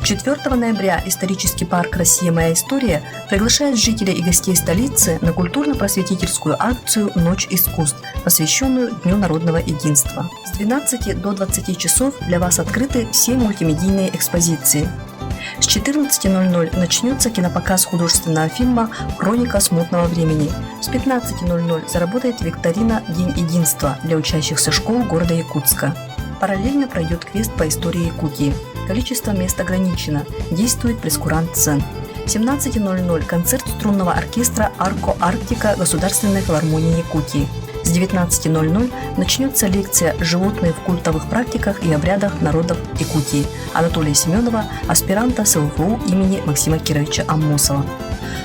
4 ноября исторический парк «Россия. Моя история» приглашает жителей и гостей столицы на культурно-просветительскую акцию «Ночь искусств», посвященную Дню народного единства. С 12 до 20 часов для вас открыты все мультимедийные экспозиции. С 14:00 начнется кинопоказ художественного фильма «Хроника смутного времени». С 15:00 заработает викторина «День единства» для учащихся школ города Якутска. Параллельно пройдет квест по истории Якутии. Количество мест ограничено. Действует прейскурант цен. В 17:00 концерт струнного оркестра «Арко Арктика» Государственной филармонии Якутии. С 19:00 начнется лекция «Животные в культовых практиках и обрядах народов Якутии» Анатолия Семенова, аспиранта СЛФУ имени Максима Кировича Аммосова.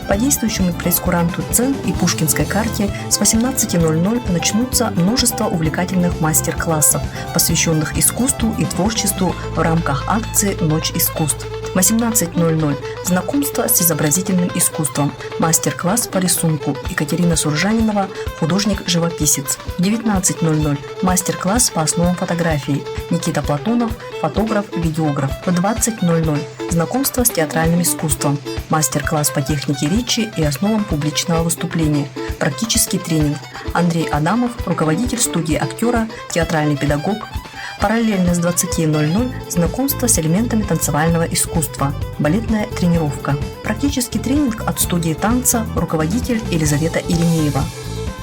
По действующему прейскуранту цен и пушкинской карте с 18:00 начнутся множество увлекательных мастер-классов, посвященных искусству и творчеству в рамках акции «Ночь искусств». В 18:00 знакомство с изобразительным искусством, мастер-класс по рисунку Екатерина Суржанинова, художник-живописец. В 19:00 мастер-класс по основам фотографии Никита Платонов, фотограф-видеограф. В 20:00 знакомство с театральным искусством, мастер-класс по технике речи и основам публичного выступления, практический тренинг Андрей Адамов, руководитель студии актера, театральный педагог. Параллельно с 20:00 знакомство с элементами танцевального искусства, балетная тренировка. Практический тренинг от студии танца, руководитель Елизавета Иринеева.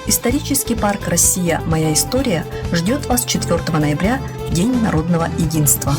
Исторический парк «Россия. Моя история» ждет вас 4 ноября в День народного единства.